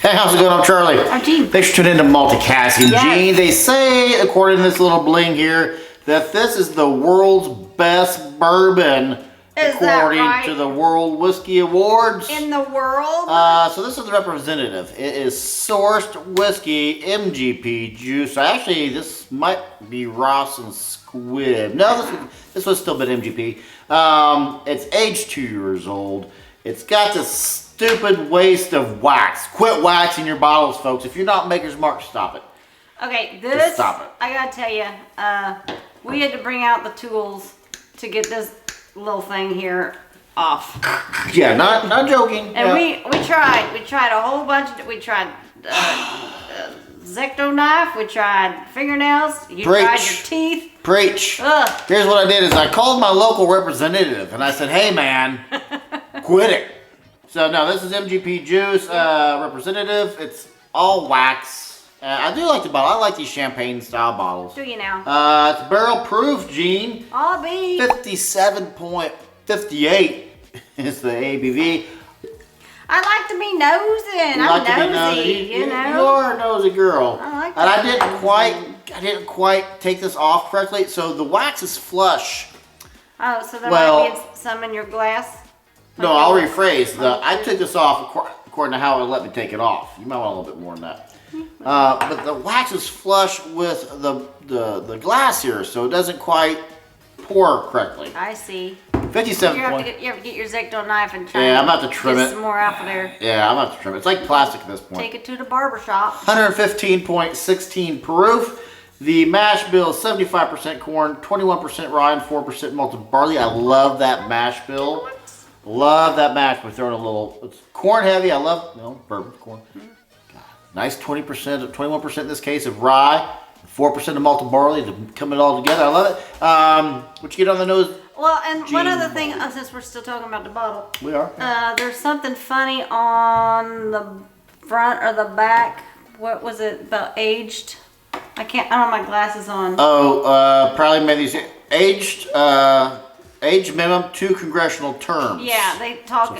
Hey, how's it going? I'm Charlie. I'm Gene. Thanks for tuning in to MultiCasking. Yes. Gene, they say, according to this little bling here, that this is the world's best bourbon, according to the World Whiskey Awards. In the world? So this is the representative. It is sourced whiskey, MGP juice. Actually, this might be Ross and Squibb. No, this was still been MGP. It's aged 2 years old. It's got this stupid waste of wax. Quit waxing your bottles, folks. If you're not Maker's Mark, stop it. Okay, Just stop it. I gotta tell you, we had to bring out the tools to get this little thing here off. Yeah, not joking. And we tried a whole bunch of, we tried Zecto knife, we tried fingernails, you tried your teeth. Preach. Ugh. Here's what I did is I called my local representative and I said, hey man, quit it. So no, this is MGP juice, representative. It's all wax. I do like the bottle. I like these champagne style bottles. Do you now? It's barrel proof, Gene. I'll be 57.58 is the ABV. I like to be nosing. I'm nosy, you know. You are a nosy girl. I like and that. I didn't quite take this off correctly. So the wax is flush. Oh, so there might be some in your glass? No, I'll rephrase. I took this off according to how it let me take it off. You might want a little bit more than that. But the wax is flush with the glass here, so it doesn't quite pour correctly. I see. 57. You have to get your Zecto knife and try I'm about to trim get it. some more out of there. Yeah, I'm about to trim it. It's like plastic at this point. Take it to the barber shop. 115.16 proof. The mash bill is 75% corn, 21% rye, and 4% malted barley. I love that mash bill. Love that mash. We're throwing a little, it's corn heavy. I love, bourbon, corn. God, nice 20%, 21% in this case of rye, 4% of malted barley to come it all together. I love it. What you get on the nose? Well, and one other thing, since we're still talking about the bottle. We are. There's something funny on the front or the back. What was it about aged? I don't have my glasses on. Oh, probably made these aged, age minimum 2 congressional terms. Yeah, they talk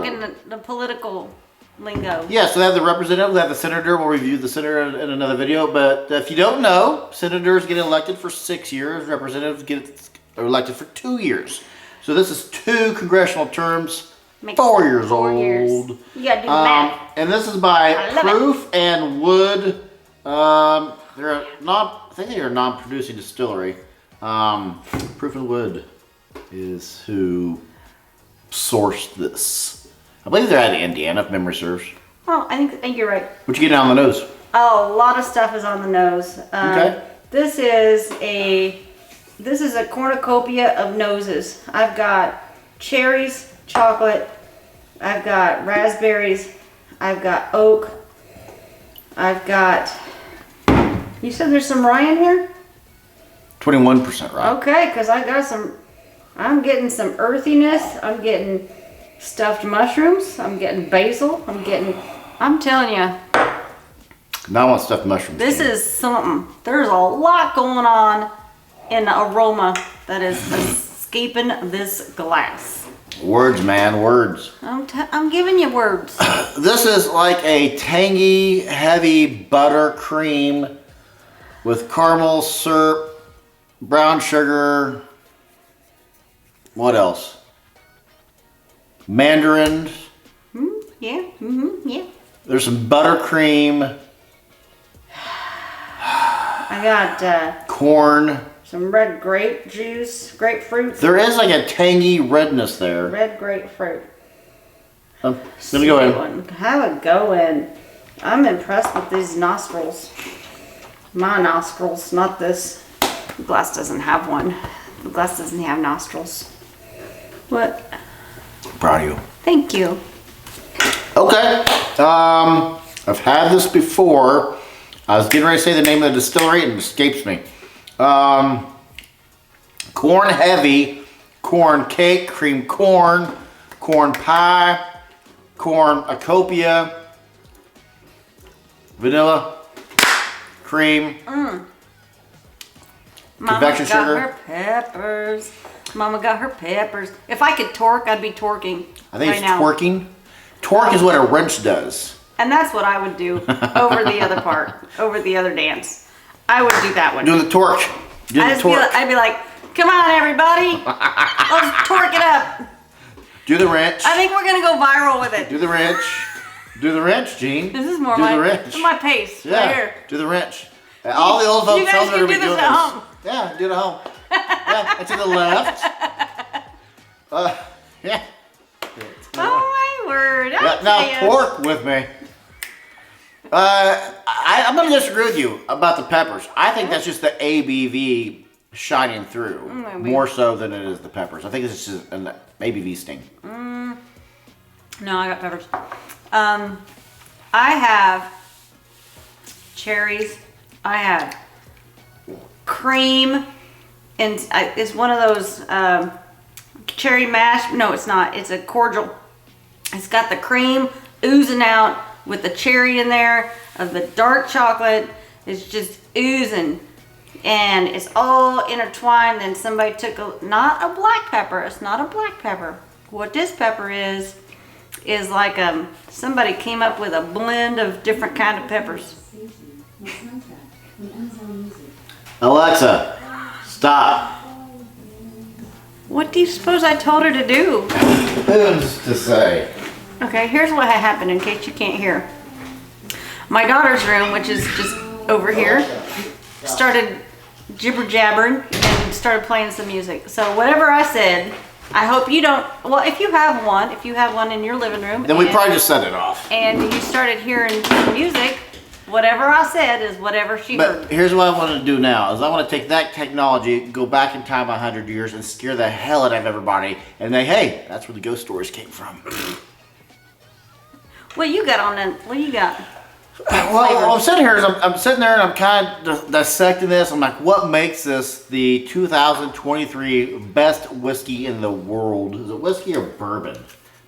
in the political lingo. Yeah, so they have the representative, they have the senator. We'll review the senator in another video. But if you don't know, senators get elected for 6 years. Representatives get elected for 2 years. So this is 2 congressional terms. Makes 4 years 4 years. old. You gotta do the math. And this is by Proof and Wood. I think they're a non-producing distillery. Proof and Wood is who sourced this. I believe they're out of Indiana, if memory serves. Oh, I think you're right. What you get on the nose? Oh, a lot of stuff is on the nose. Okay. This is a cornucopia of noses. I've got cherries, chocolate. I've got raspberries. I've got oak. I've got. You said there's some rye in here? 21% rye. Okay, because I got some. I'm getting some earthiness. I'm getting stuffed mushrooms. I'm getting basil. I'm telling you. Now I want stuffed mushrooms. This is something. There's a lot going on in the aroma that is escaping this glass. Words, man, words. I'm giving you words. This is like a tangy, heavy butter cream with caramel syrup, brown sugar. What else? Mandarins. Yeah. Yeah. There's some buttercream. I got corn. some red grape juice, grapefruit. There is like a tangy redness there. Red grapefruit. I'm gonna go in. Have a go in. I'm impressed with these nostrils. My nostrils, not this. The glass doesn't have one. The glass doesn't have nostrils. What? Proud of you. Thank you. Okay. I've had this before. I was getting ready to say the name of the distillery and it escapes me. Corn heavy, corn cake, cream corn, corn pie, cornucopia, vanilla, cream, convection sugar. Mama got her peppers. Mama got her peppers. If I could torque, I'd be torquing. I think right it's now. twerking. Torque is what a wrench does. And that's what I would do over the other part, over the other dance. I would do that one. Do the torque. Do the torque. I'd be like, come on, everybody. Let's torque it up. Do the wrench. I think we're going to go viral with it. Do the wrench. Do the wrench, Gene. This is more do the wrench. This is my pace. Yeah. Right here. Do the wrench. All the old folks You guys are can going to do be this doing at this. home. Yeah, do it at home. Yeah, and to the left. Yeah. Oh my word. Now pork with me. I'm going to disagree with you about the peppers. I think that's just the ABV shining through more so than it is the peppers. I think it's just an ABV sting. No, I got peppers. I have cherries. I have cream, and it's one of those cherry mash. No, it's not. It's a cordial. It's got the cream oozing out with the cherry in there of the dark chocolate. It's just oozing, and it's all intertwined. And somebody took not a black pepper. It's not a black pepper. What this pepper is like somebody came up with a blend of different kind of peppers. Alexa, stop. What do you suppose I told her to do? Who's to say? Okay, here's what happened in case you can't hear. My daughter's room, which is just over here, started jibber jabbering and started playing some music. So whatever I said, I hope you don't, well, if you have one in your living room. Then we probably just set it off. And you started hearing some music, whatever I said is whatever she heard. But here's what I want to do now, is I want to take that technology, go back in time 100 years and scare the hell out of everybody and say, hey, that's where the ghost stories came from. What you got on that? What do you got? Well, I'm sitting here, I'm sitting there and I'm kind of dissecting this. I'm like, what makes this the 2023 best whiskey in the world? Is it whiskey or bourbon?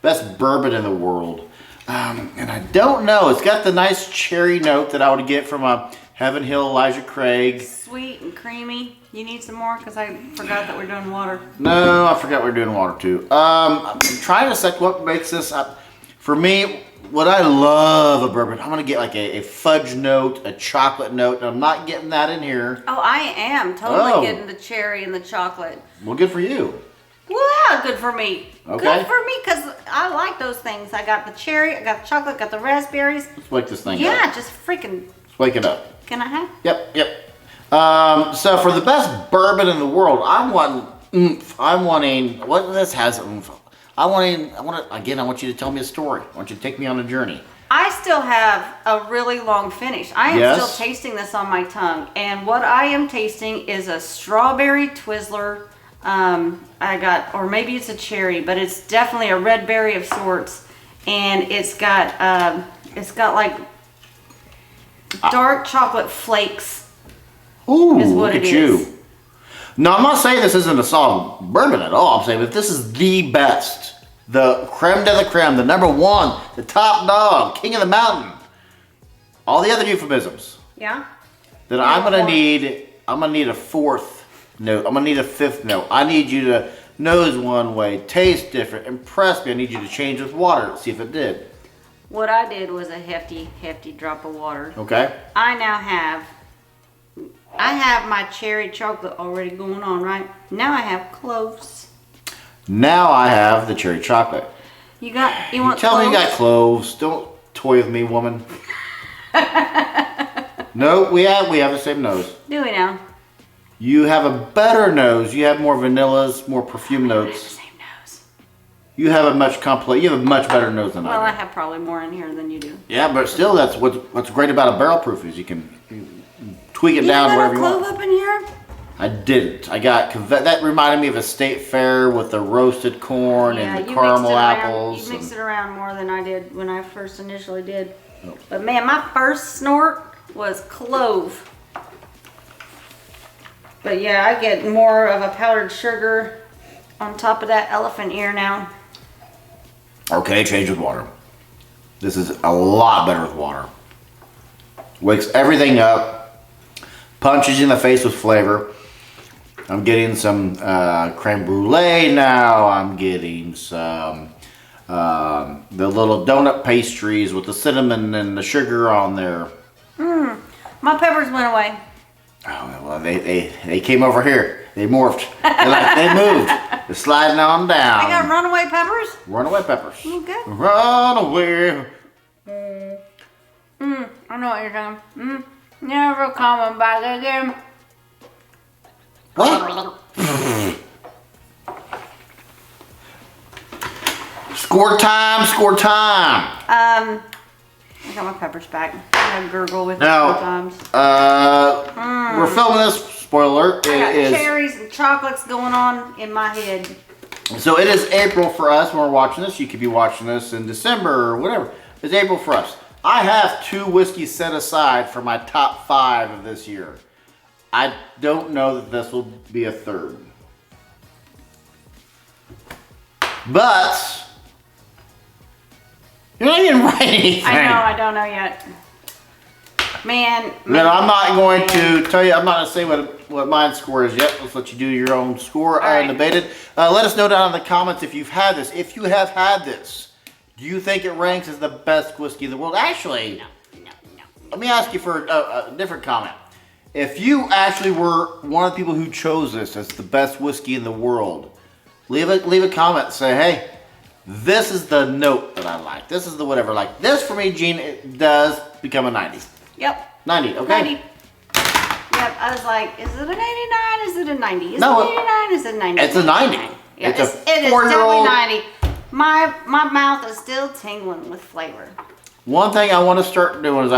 Best bourbon in the world. And I don't know. It's got the nice cherry note that I would get from a Heaven Hill Elijah Craig. Sweet and creamy. You need some more? Because I forgot that we're doing water. No, I forgot we're doing water too. I'm trying to dissect what makes this up. For me, what I love a bourbon, I'm going to get like a fudge note, a chocolate note, and I'm not getting that in here. Oh, I am totally getting the cherry and the chocolate. Well, good for you. Well, yeah, good for me. Okay. Good for me because I like those things. I got the cherry, I got the chocolate, got the raspberries. Let's wake this thing up. Yeah, just freaking. Let's wake it up. Can I have? Yep. So for the best bourbon in the world, I'm wanting oomph. I'm wanting, what this has oomph. I want you to tell me a story. I want you to take me on a journey. I still have a really long finish. I am still tasting this on my tongue. And what I am tasting is a strawberry Twizzler. Or maybe it's a cherry, but it's definitely a red berry of sorts. And it's got like dark chocolate flakes. Ooh, is what look it at is. you. No, I'm not saying this isn't a solid bourbon at all. I'm saying that this is the best. The creme de la creme, the number one, the top dog, king of the mountain. All the other euphemisms. Yeah? That I'm gonna need a fourth note. I'm gonna need a fifth note. I need you to nose one way, taste different, impress me. I need you to change with water. Let's see if it did. What I did was a hefty drop of water. Okay. I have my cherry chocolate already going on, right? Now I have cloves. Now I have the cherry chocolate. You want Tell cloves? me you got cloves. Don't toy with me, woman. No, we have the same nose. Do we now? You have a better nose. You have more vanillas, more perfume The notes. same nose. You have a much better nose than Well, I I do. have probably more in here than you do. Yeah, but still, that's what's great about a barrel proof is you can tweak it down wherever you want. You got a clove up in here? I didn't. That reminded me of a state fair with the roasted corn and the caramel apples. You mixed it around more than I did when I first initially did. Oh. But man, my first snort was clove. But yeah, I get more of a powdered sugar on top of that elephant ear now. Okay, change with water. This is a lot better with water. Wakes everything up. Punches you in the face with flavor. I'm getting some creme brulee now. I'm getting some The little donut pastries with the cinnamon and the sugar on there. My peppers went away. Oh, well, they came over here. They morphed. They moved. They're sliding on down. I got runaway peppers? Runaway peppers. Okay. Runaway. I know what you're talking. Never coming back again. What? Score time, score time. I got my peppers back. I gotta gurgle with it Now, sometimes. we're filming this. Spoiler. I got cherries and chocolates going on in my head. So it is April for us when we're watching this. You could be watching this in December or whatever. It's April for us. I have 2 whiskeys set aside for my top 5 of this year. I don't know that this will be a third. But you're not even write anything. I know, I don't know yet. Man. Then I'm not going to tell you, I'm not going to say what mine score is yet. Let's let you do your own score undebated. Let us know down in the comments if you've had this. If you have had this, do you think it ranks as the best whiskey in the world? Actually, No. let me ask you for a different comment. If you actually were one of the people who chose this as the best whiskey in the world, leave a comment. Say, hey, this is the note that I like. This is the whatever. Like this for me, Gene, it does become a 90. Yep. 90, okay. 90. Yep, I was like, is it a 89? Is it a 90? Is No, it 89? Is it 90? It's a 90. Yeah, It's a it is definitely 4-year-old. 90. My mouth is still tingling with flavor. One thing I want to start doing is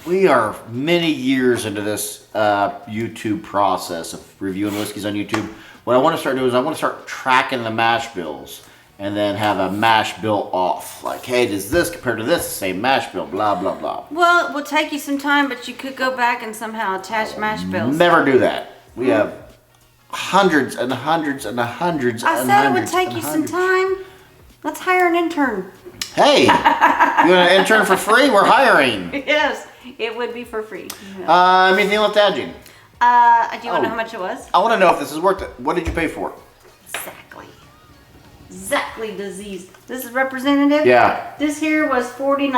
we are many years into this YouTube process of reviewing whiskeys on YouTube. What I want to start doing is I want to start tracking the mash bills and then have a mash bill off. Like, hey, does this compare to this? Same mash bill, blah, blah, blah. Well, it will take you some time, but you could go back and somehow attach mash bills. Never do that. We have hundreds and hundreds and hundreds I and said it would hundreds take and you some hundreds. time. Let's hire an intern. Hey, you want an intern for free? We're hiring. Yes, it would be for free. Anything left to add, Gene? Do you want to know how much it was? I want to know if this is worth it. What did you pay for it? Exactly disease. This is representative? Yeah. This here was $49.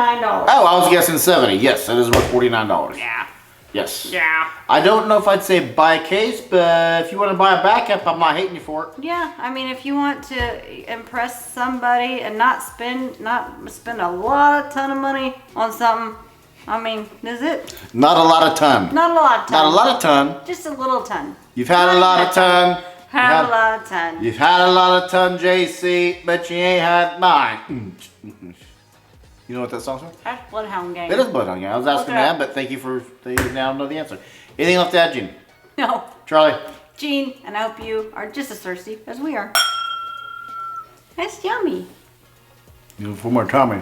Oh, I was guessing 70. Yes, it is worth $49. Yeah. Yes. Yeah. I don't know if I'd say buy a case, but if you want to buy a backup, I'm not hating you for it. Yeah, I mean, if you want to impress somebody and not spend a ton of money on something, I mean, is it? Not a lot of ton. Not a lot of ton. Not a lot of ton. Just a little ton. You've had a lot of ton. Have a lot of ton. You've had a lot of ton, JC, but you ain't had mine. You know what that song's from? That's Bloodhound Gang. It is Bloodhound Gang. I was asking that, but thank you for now know the answer. Anything left to add, Gene? No. Charlie? Gene, and I hope you are just as thirsty as we are. That's yummy. You for more Tommy.